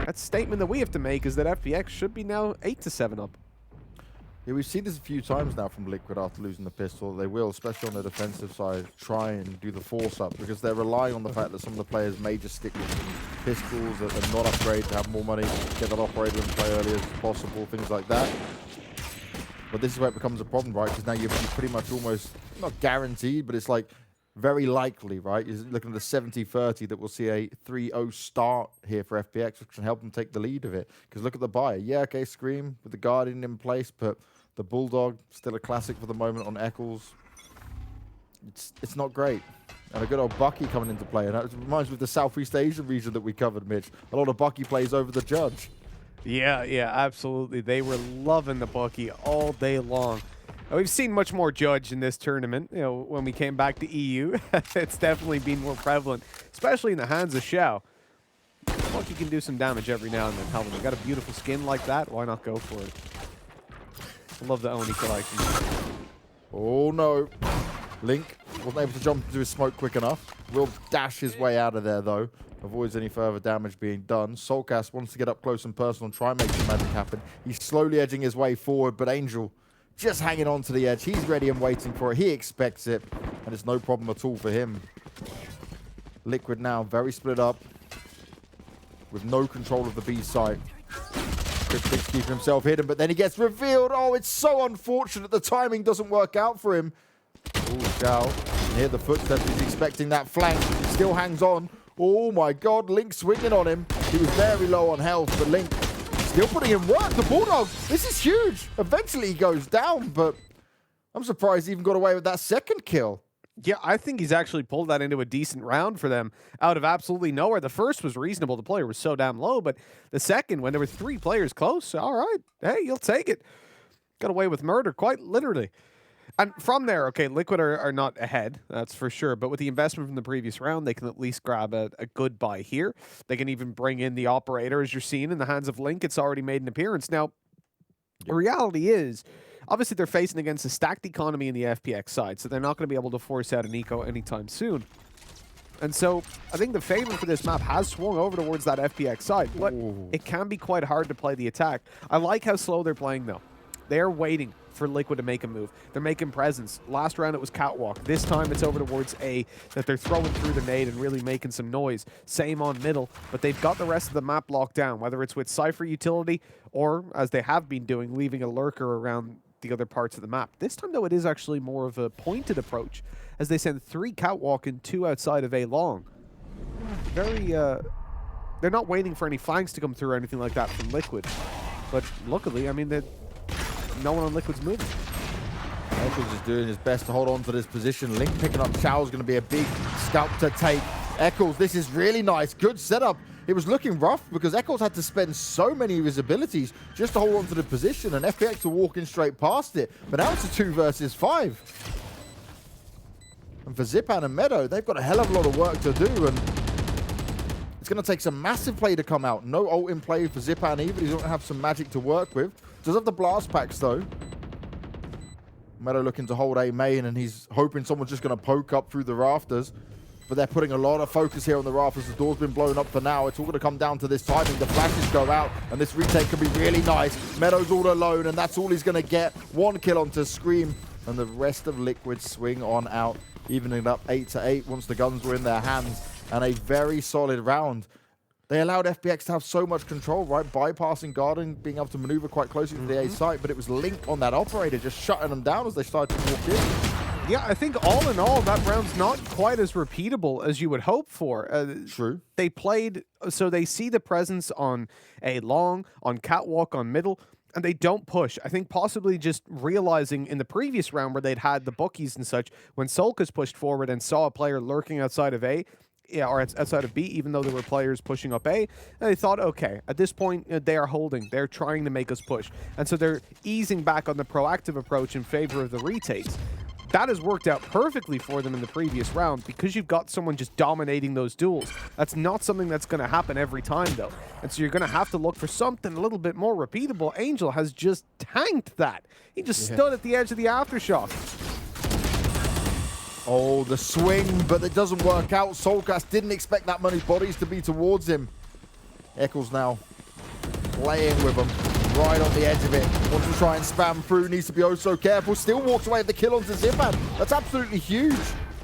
[SPEAKER 1] that statement that we have to make is that FPX should be now 8-7 up.
[SPEAKER 3] Yeah, we've seen this a few times now from Liquid after losing the pistol. They will, especially on the defensive side, try and do the force up because they're relying on the fact that some of the players may just stick with some pistols that are not upgraded to have more money, get that operator and play early as possible, things like that. But this is where it becomes a problem, right? Because now you're pretty much almost, not guaranteed, but it's like very likely, right? You're looking at the 70-30 that we'll see a 3-0 start here for FPX, which can help them take the lead of it. Because look at the buy. Yeah, okay, Scream with the Guardian in place, but the Bulldog, still a classic for the moment on Eccles. It's not great. And a good old Bucky coming into play. And that reminds me of the Southeast Asian region that we covered, Mitch. A lot of Bucky plays over the Judge.
[SPEAKER 1] Yeah, absolutely. They were loving the Bucky all day long. We've seen much more Judge in this tournament. You know, when we came back to EU, it's definitely been more prevalent. especially in the hands of Xiao. Lucky can do some damage every now and then. Hell, when you got a beautiful skin like that, why not go for it? I love the Oni collection.
[SPEAKER 3] Oh no. Link wasn't able to jump into his smoke quick enough. Will dash his way out of there though. Avoids any further damage being done. Soulcast wants to get up close and personal and try and make some magic happen. He's slowly edging his way forward, but Angel just hanging on to the edge. He's ready and waiting for it. He expects it, and it's no problem at all for him. Liquid now very split up with no control of the B site. Cryptic's keeping himself hidden, but then he gets revealed. Oh, it's so unfortunate. The timing doesn't work out for him. Oh, Xiao. You hear the footsteps. He's expecting that flank. Still hangs on. Oh, my God. Link swinging on him. He was very low on health, but Link still putting in work. The Bulldog, this is huge. Eventually, he goes down, but I'm surprised he even got away with that second kill.
[SPEAKER 1] Yeah, I think he's actually pulled that into a decent round for them out of absolutely nowhere. The first was reasonable. The player was so damn low, but the second, when there were 3 players close, all right, hey, you'll take it. Got away with murder, quite literally. And from there, okay, Liquid are not ahead, that's for sure. But with the investment from the previous round, they can at least grab a good buy here. They can even bring in the operator, as you're seeing in the hands of Link. It's already made an appearance. Now, the reality is, obviously, they're facing against a stacked economy in the FPX side, so they're not going to be able to force out an eco anytime soon. And so, I think the favor for this map has swung over towards that FPX side, but it can be quite hard to play the attack. I like how slow they're playing, though. They're waiting for Liquid to make a move. They're making presence. Last round, it was Catwalk. This time, it's over towards A, that they're throwing through the nade and really making some noise. Same on middle, but they've got the rest of the map locked down, whether it's with Cypher utility or, as they have been doing, leaving a lurker around the other parts of the map. This time, though, it is actually more of a pointed approach, as they send 3 Catwalk and 2 outside of A long. Very, they're not waiting for any flanks to come through or anything like that from Liquid. But luckily, I mean, no one on Liquid's moving.
[SPEAKER 3] Eccles is doing his best to hold on to this position. Link picking up Xiao's going to be a big scalp to take. Eccles, this is really nice. Good setup. It was looking rough because Eccles had to spend so many of his abilities just to hold on to the position, and FPX were walking straight past it. But now it's a 2 versus 5. And for Zipan and Meadow, they've got a hell of a lot of work to do, and it's going to take some massive play to come out. No ult in play for Zipan either. He's going to have some magic to work with. Does have the blast packs, though. Meadow looking to hold A main, and he's hoping someone's just going to poke up through the rafters. But they're putting a lot of focus here on the rafters. The door's been blown up for now. It's all going to come down to this timing. The flashes go out, and this retake can be really nice. Meadow's all alone, and that's all he's going to get. 1 kill onto Scream, and the rest of Liquid swing on out, evening it up 8-8 once the guns were in their hands. And a very solid round. They allowed FPX to have so much control, right? Bypassing Garden, being able to maneuver quite closely to the A site, but it was Link on that operator just shutting them down as they started to walk in.
[SPEAKER 1] Yeah, I think all in all, that round's not quite as repeatable as you would hope for.
[SPEAKER 3] True.
[SPEAKER 1] They played, so they see the presence on A long, on Catwalk, on middle, and they don't push. I think possibly just realizing in the previous round where they'd had the bookies and such, when Solkas pushed forward and saw a player lurking outside of A, yeah, or outside of B, even though there were players pushing up A, and they thought, okay, at this point, they are holding. They're trying to make us push. And so they're easing back on the proactive approach in favor of the retakes. That has worked out perfectly for them in the previous round because you've got someone just dominating those duels. That's not something that's going to happen every time, though. And so you're going to have to look for something a little bit more repeatable. Angel has just tanked that. He just stood at the edge of the aftershock.
[SPEAKER 3] Oh, the swing, but it doesn't work out. Soulcast didn't expect that many bodies to be towards him. Eccles now playing with him, right on the edge of it. Wants to try and spam through, needs to be oh so careful. Still walks away with the kill onto Zipan. That's absolutely huge.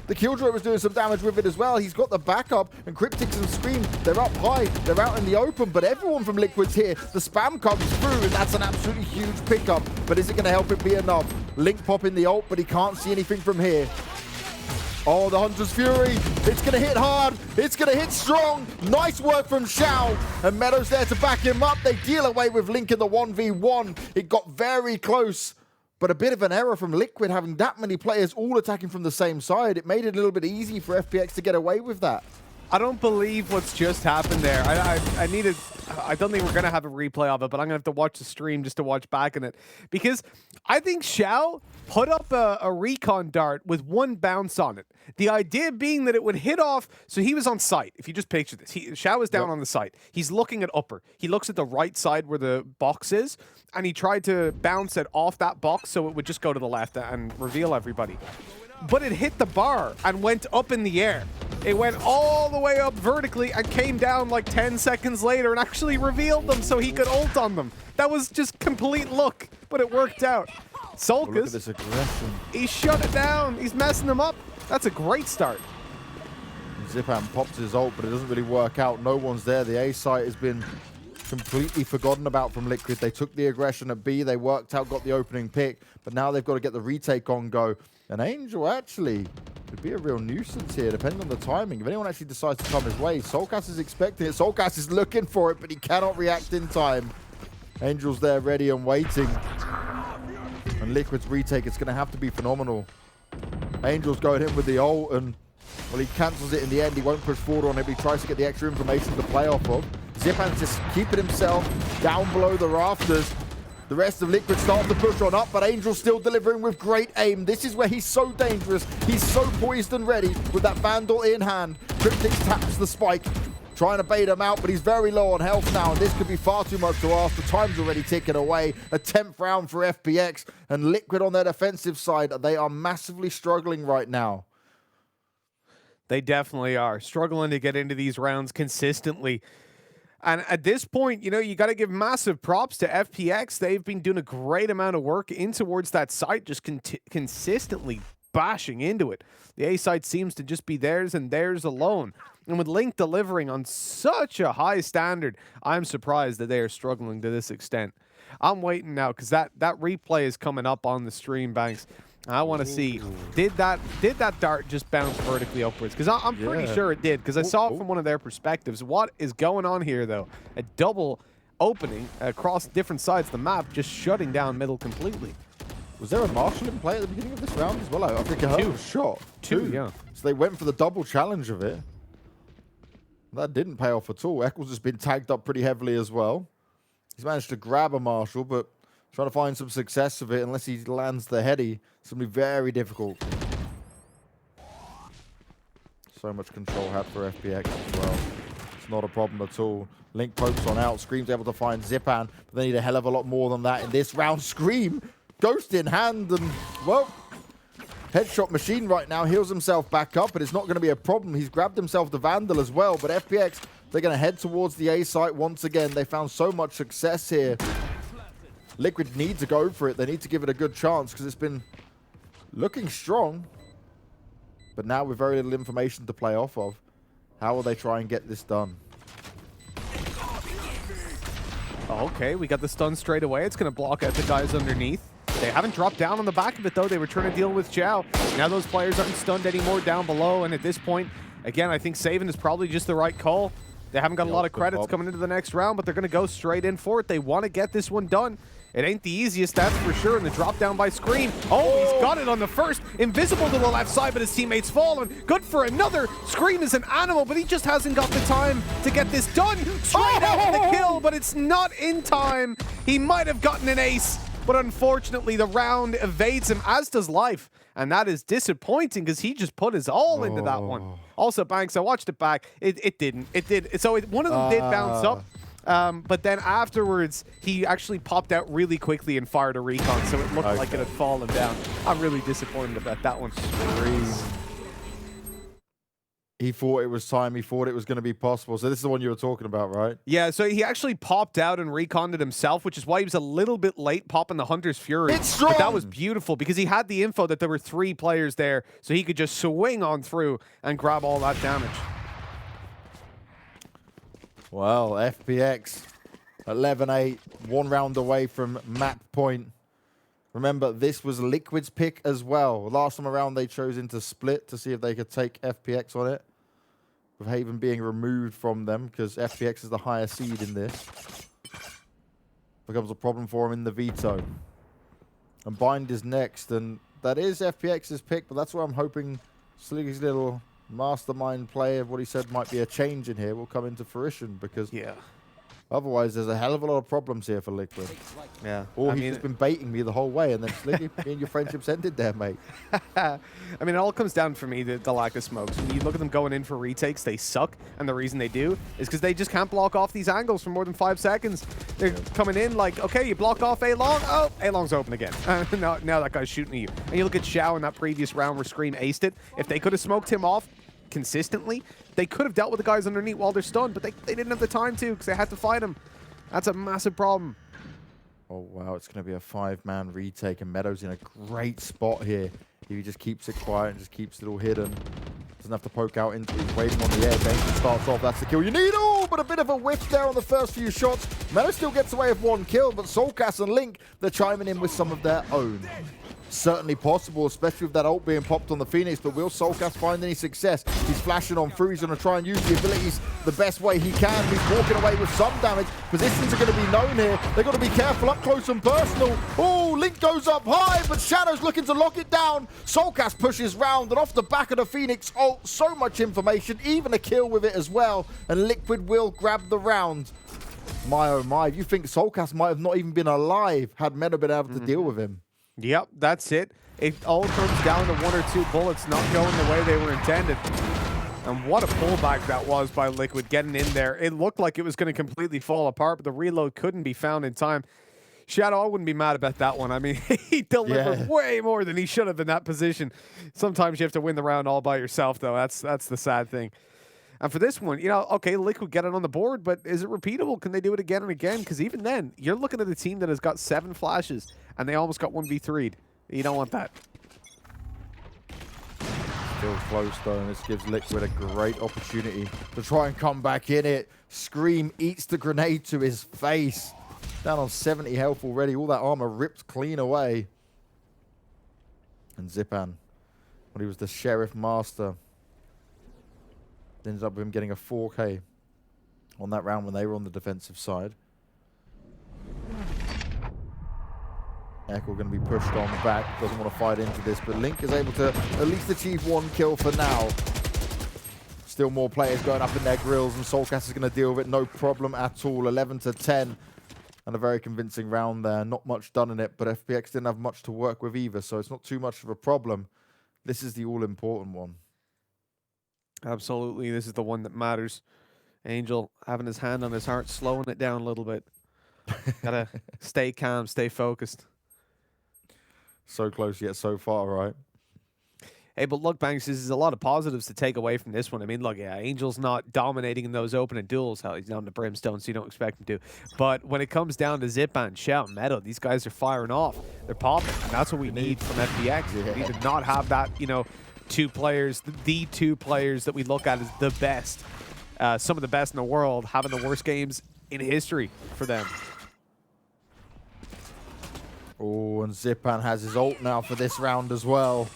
[SPEAKER 3] The Killjoy was doing some damage with it as well. He's got the backup, and Cryptics and Scream, they're up high, they're out in the open, but everyone from Liquid's here. The spam comes through, and that's an absolutely huge pickup. But is it going to help it be enough? Link popping the ult, but he can't see anything from here. Oh, the Hunter's Fury. It's going to hit hard. It's going to hit strong. Nice work from Xiao. And Meadow's there to back him up. They deal away with Link in the 1v1. It got very close. But a bit of an error from Liquid having that many players all attacking from the same side. It made it a little bit easy for FPX to get away with that.
[SPEAKER 1] I don't believe what's just happened there. I need to. I don't think we're gonna have a replay of it, but I'm gonna have to watch the stream just to watch back on it, because I think Xiao put up a recon dart with one bounce on it. The idea being that it would hit off. So he was on site. If you just picture this, Xiao is down on the site. He's looking at upper. He looks at the right side where the box is, and he tried to bounce it off that box so it would just go to the left and reveal everybody. But it hit the bar and went up in the air. It went all the way up vertically and came down like 10 seconds later and actually revealed them so he could ult on them. That was just complete luck, but it worked out.
[SPEAKER 3] Oh, look at
[SPEAKER 1] Solkas,
[SPEAKER 3] this aggression.
[SPEAKER 1] he shut it down. He's messing them up. That's a great start.
[SPEAKER 3] Zipan pops his ult, but it doesn't really work out. No one's there. The A site has been completely forgotten about from Liquid. They took the aggression at B. They worked out, got the opening pick, but now they've got to get the retake on go. And Angel actually could be a real nuisance here, depending on the timing. If anyone actually decides to come his way, Soulcast is expecting it. Soulcast is looking for it, but he cannot react in time. Angel's there ready and waiting. And Liquid's retake, it's going to have to be phenomenal. Angel's going in with the ult, and well, he cancels it in the end. He won't push forward on it, but he tries to get the extra information to play off of. Zipan's just keeping himself down below the rafters. The rest of Liquid starts to push on up, but Angel's still delivering with great aim. This is where he's so dangerous. He's so poised and ready with that Vandal in hand. Cryptix taps the spike, trying to bait him out, but he's very low on health now, and this could be far too much to ask. The time's already ticking away. A 10th round for FPX, and Liquid on their defensive side, they are massively struggling right now.
[SPEAKER 1] They definitely are struggling to get into these rounds consistently. And at this point, you know, you got to give massive props to FPX. They've been doing a great amount of work in towards that site, just consistently bashing into it. The A site seems to just be theirs and theirs alone. And with Link delivering on such a high standard, I'm surprised that they are struggling to this extent. I'm waiting now because that replay is coming up on the stream, Banks. I want to see, did that dart just bounce vertically upwards? Because I'm pretty sure it did, because I saw it from one of their perspectives. What is going on here, though? A double opening across different sides of the map, just shutting down middle completely.
[SPEAKER 3] Was there a Marshall in play at the beginning of this round as well? I think I heard a shot.
[SPEAKER 1] Two, yeah.
[SPEAKER 3] So they went for the double challenge of it. That didn't pay off at all. Eccles has been tagged up pretty heavily as well. He's managed to grab a Marshall, but trying to find some success of it, unless he lands the heady, it's going to be very difficult. So much control had for FPX as well. It's not a problem at all. Link pokes on out. Scream's able to find Zipan, but they need a hell of a lot more than that in this round. Scream, Ghost in hand, and, well, Headshot Machine right now heals himself back up, but it's not going to be a problem. He's grabbed himself the Vandal as well, but FPX, they're going to head towards the A site once again. They found so much success here. Liquid need to go for it. They need to give it a good chance because it's been looking strong. But now with very little information to play off of, how will they try and get this done?
[SPEAKER 1] Okay, we got the stun straight away. It's going to block out the guys underneath. They haven't dropped down on the back of it, though. They were trying to deal with Xiao. Now those players aren't stunned anymore down below. And at this point, again, I think saving is probably just the right call. They haven't got a lot of credits coming into the next round, but they're going to go straight in for it. They want to get this one done. It ain't the easiest, that's for sure. And the drop down by Scream. Oh, he's got it on the first. Invisible to the left side, but his teammate's fallen. Good for another. Scream is an animal, but he just hasn't got the time to get this done. Straight out of the kill, but it's not in time. He might have gotten an ace, but unfortunately the round evades him, as does Life. And that is disappointing because he just put his all into that one. Also, Banks, I watched it back. It didn't. It did. So one of them did bounce up. But then afterwards, he actually popped out really quickly and fired a recon, so it looked like it had fallen down. I'm really disappointed about that one.
[SPEAKER 3] He thought it was time. He thought it was going to be possible. So this is the one you were talking about, right?
[SPEAKER 1] Yeah, so he actually popped out and reconned it himself, which is why he was a little bit late popping the Hunter's Fury.
[SPEAKER 3] It's strong!
[SPEAKER 1] But that was beautiful because he had the info that there were 3 players there, so he could just swing on through and grab all that damage.
[SPEAKER 3] Well, FPX 11-8, 1 round away from match point. Remember, this was Liquid's pick as well. Last time around, they chose to split to see if they could take FPX on it, with Haven being removed from them because FPX is the higher seed in this. Becomes a problem for him in the veto. And Bind is next, and that is FPX's pick, but that's where I'm hoping Sliggy's little mastermind play of what he said might be a change in here will come into fruition, because
[SPEAKER 1] Yeah.
[SPEAKER 3] otherwise there's a hell of a lot of problems here for Liquid.
[SPEAKER 1] Yeah.
[SPEAKER 3] Or
[SPEAKER 1] I
[SPEAKER 3] he's
[SPEAKER 1] mean,
[SPEAKER 3] just been baiting me the whole way, and then me and your friendship's ended there, mate.
[SPEAKER 1] I mean, it all comes down for me to the lack of smokes. When you look at them going in for retakes, they suck, and the reason they do is because they just can't block off these angles for more than 5 seconds. They're coming in like, okay, you blocked off A-Long, oh, A-Long's open again. Now that guy's shooting at you. And you look at Xiao in that previous round where Scream aced it. If they could have smoked him off consistently, they could have dealt with the guys underneath while they're stunned, but they didn't have the time to because they had to fight him. That's a massive problem.
[SPEAKER 3] Oh, wow, it's going to be a 5-man retake, and Meadow's in a great spot here. He just keeps it quiet and just keeps it all hidden. Doesn't have to poke out into it. He's waiting on the air. Danger starts off. That's the kill you need. Oh, but a bit of a whiff there on the first few shots. Meadow still gets away with 1 kill, but Soulcast and Link, they're chiming in with some of their own. Certainly possible, especially with that ult being popped on the Phoenix, but will Soulcast find any success? He's flashing on through. He's going to try and use the abilities the best way he can. He's walking away with some damage. Positions are going to be known here. They've got to be careful up close and personal. Oh, Link goes up high, but Shadow's looking to lock it down. Soulcast pushes round, and off the back of the Phoenix ult, so much information, even a kill with it as well, and Liquid will grab the round. My oh my, you think Soulcast might have not even been alive had Meadow been able to deal with him.
[SPEAKER 1] Yep, that's it. It all comes down to 1 or 2 bullets not going the way they were intended. And what a pullback that was by Liquid getting in there. It looked like it was going to completely fall apart, but the reload couldn't be found in time. Shadow, I wouldn't be mad about that one. I mean, he delivered way more than he should have in that position. Sometimes you have to win the round all by yourself, though. That's the sad thing. And for this one, you know, okay, Liquid get it on the board, but is it repeatable? Can they do it again and again? Because even then, you're looking at a team that has got 7 flashes, and they almost got 1v3'd. You don't want that.
[SPEAKER 3] Still close though, and this gives Liquid a great opportunity to try and come back in it. Scream eats the grenade to his face. Down on 70 health already. All that armor ripped clean away. And Zipan, when he was the Sheriff Master, ends up with him getting a 4K on that round when they were on the defensive side. Echo going to be pushed on back, doesn't want to fight into this, but Link is able to at least achieve 1 kill for now. Still more players going up in their grills, and Soulcast is going to deal with it, no problem at all. 11-10, and a very convincing round there. Not much done in it, but FPX didn't have much to work with either, so it's not too much of a problem. This is the all-important one.
[SPEAKER 1] Absolutely, this is the one that matters. Angel having his hand on his heart, slowing it down a little bit. Gotta stay calm, stay focused.
[SPEAKER 3] So close yet so far, right?
[SPEAKER 1] Hey, but look, Banks, there's a lot of positives to take away from this one. I mean, look, yeah, Angel's not dominating in those opening duels. Hell, he's down to Brimstone, so you don't expect him to. But when it comes down to Zipan, Shout, Meadow, these guys are firing off. They're popping, and that's what we need from FPX.
[SPEAKER 3] Yeah.
[SPEAKER 1] We need to not have that, you know, 2 players, the 2 players that we look at as the best, some of the best in the world, having the worst games in history for them.
[SPEAKER 3] Oh, and Zipan has his ult now for this round as well.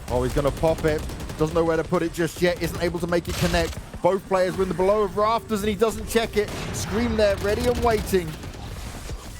[SPEAKER 3] Oh, he's going to pop it. Doesn't know where to put it just yet. Isn't able to make it connect. Both players were in the below of rafters, and he doesn't check it. Scream there, ready and waiting.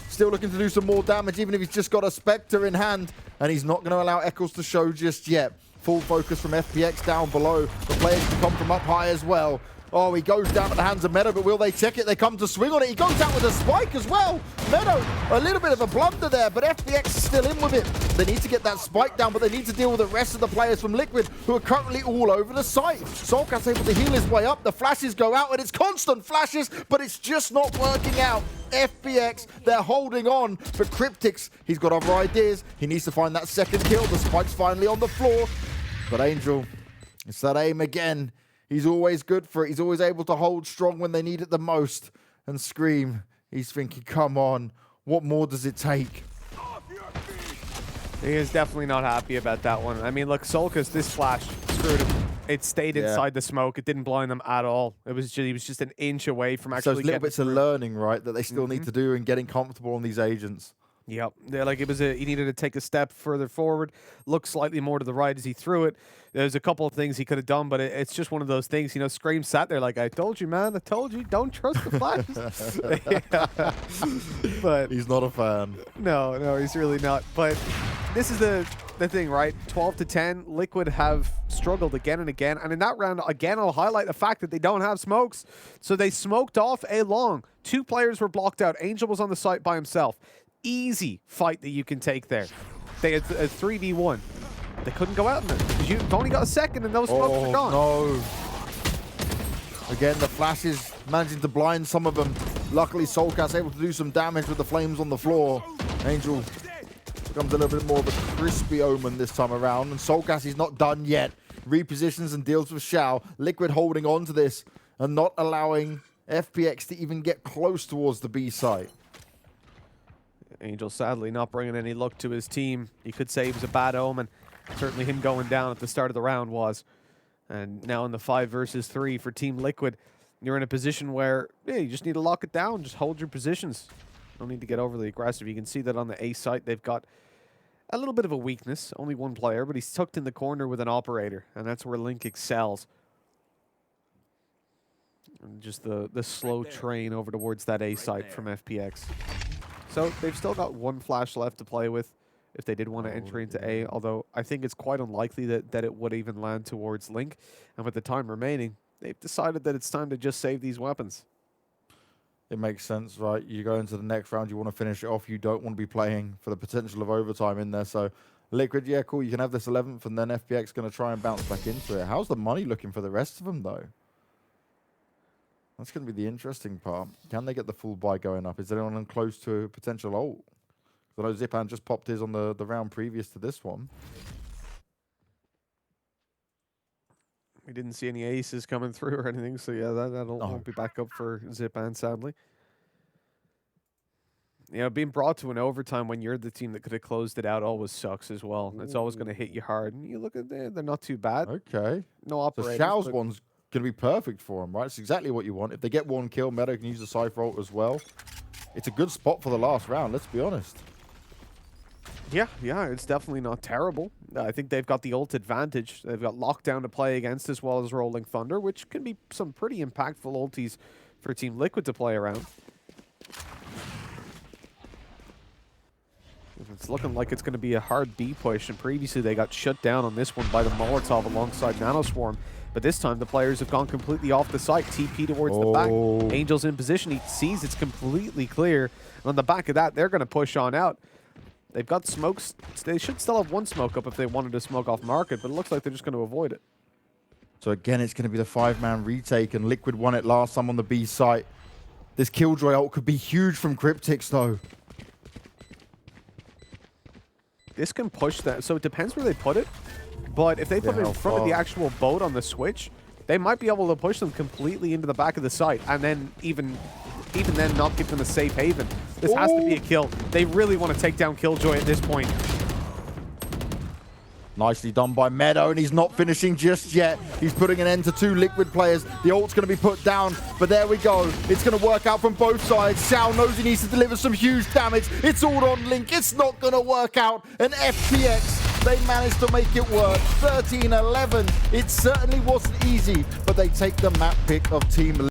[SPEAKER 3] Still looking to do some more damage, even if he's just got a Spectre in hand. And he's not going to allow Eccles to show just yet. Full focus from FPX down below. The players can come from up high as well. Oh, he goes down at the hands of Meadow, but will they check it? They come to swing on it. He goes out with a spike as well. Meadow, a little bit of a blunder there, but FPX is still in with it. They need to get that spike down, but they need to deal with the rest of the players from Liquid, who are currently all over the site. Soulcast able to heal his way up. The flashes go out, and it's constant flashes, but it's just not working out. FPX, they're holding on, but Cryptix, he's got other ideas. He needs to find that second kill. The spike's finally on the floor, but Angel, it's that aim again. He's always good for it. He's always able to hold strong when they need it the most. And Scream, he's thinking, come on, what more does it take?
[SPEAKER 1] He is definitely not happy about that one. I mean, look, Soulcast, this flash screwed him. It stayed inside the smoke. It didn't blind them at all. It was just, he was just an inch away from actually
[SPEAKER 3] So it's little bits of learning, right, that they still need to do and getting comfortable on these agents.
[SPEAKER 1] Yep. Yeah, like he needed to take a step further forward, look slightly more to the right as he threw it. There's a couple of things he could have done, but it's just one of those things. You know, Scream sat there like, I told you, man. I told you. Don't trust the flashes. But
[SPEAKER 3] he's not a fan.
[SPEAKER 1] No, he's really not. But this is the thing, right? 12 to 10, Liquid have struggled again and again. And in that round, again, I'll highlight the fact that they don't have smokes. So they smoked off A long. 2 players were blocked out. Angel was on the site by himself. Easy fight that you can take there. They had a 3v1. They couldn't go out in it because you've only got a second and those smokes are gone.
[SPEAKER 3] No. Again, the flashes managing to blind some of them. Luckily, Soulcat's able to do some damage with the flames on the floor. Angel becomes a little bit more of a crispy omen this time around. And Soulcat is not done yet. Repositions and deals with Xiao. Liquid holding on to this and not allowing FPX to even get close towards the B site.
[SPEAKER 1] Angel sadly not bringing any luck to his team. You could say he was a bad omen. Certainly him going down at the start of the round was. And now in the 5 versus 3 for Team Liquid, you're in a position where you just need to lock it down. Just hold your positions. Don't need to get overly aggressive. You can see that on the A site, they've got a little bit of a weakness. Only one player, but he's tucked in the corner with an operator. And that's where Link excels. And just the slow train over towards that A site from FPX. So they've still got 1 flash left to play with if they did want to enter into A, although I think it's quite unlikely that it would even land towards Link. And with the time remaining, they've decided that it's time to just save these weapons.
[SPEAKER 3] It makes sense, right? You go into the next round, you want to finish it off. You don't want to be playing for the potential of overtime in there. So Liquid, yeah, cool. You can have this 11th, and then FPX going to try and bounce back into it. How's the money looking for the rest of them, though? That's going to be the interesting part. Can they get the full buy going up? Is anyone close to a potential ult? I know Zipan just popped his on the round previous to this one.
[SPEAKER 1] We didn't see any aces coming through or anything, so yeah, that'll won't be back up for Zipan, sadly. You know, being brought to an overtime when you're the team that could have closed it out always sucks as well. It's always going to hit you hard. And you look at they're not too bad.
[SPEAKER 3] Okay.
[SPEAKER 1] No operators.
[SPEAKER 3] So Xiao's one's going to be perfect for them, right? It's exactly what you want. If they get 1 kill, Meadow can use the Cypher ult as well. It's a good spot for the last round, let's be honest.
[SPEAKER 1] Yeah, it's definitely not terrible. I think they've got the ult advantage. They've got Lockdown to play against as well as Rolling Thunder, which can be some pretty impactful ultis for Team Liquid to play around. It's looking like it's going to be a hard B push, and previously they got shut down on this one by the Molotov alongside Nanoswarm. But this time the players have gone completely off the site, TP towards the back. Angel's in position, he sees it's completely clear. And on the back of that, they're going to push on out. They've got smokes. They should still have 1 smoke up if they wanted to smoke off market, but it looks like they're just going to avoid it.
[SPEAKER 3] So again, it's going to be the 5-man retake, and Liquid won it last time on the B site. This Killjoy ult could be huge from Cryptix, though.
[SPEAKER 1] This can push that. So it depends where they put it. But if they put it in front of the actual boat on the switch, they might be able to push them completely into the back of the site, and then even then not give them a safe haven. This has to be a kill. They really want to take down Killjoy at this point.
[SPEAKER 3] Nicely done by Meadow, and he's not finishing just yet. He's putting an end to 2 Liquid players. The ult's going to be put down, but there we go. It's going to work out from both sides. Xiao knows he needs to deliver some huge damage. It's all on Link. It's not going to work out. And FPX, they managed to make it work. 13-11. It certainly wasn't easy, but they take the map pick of Team Liquid.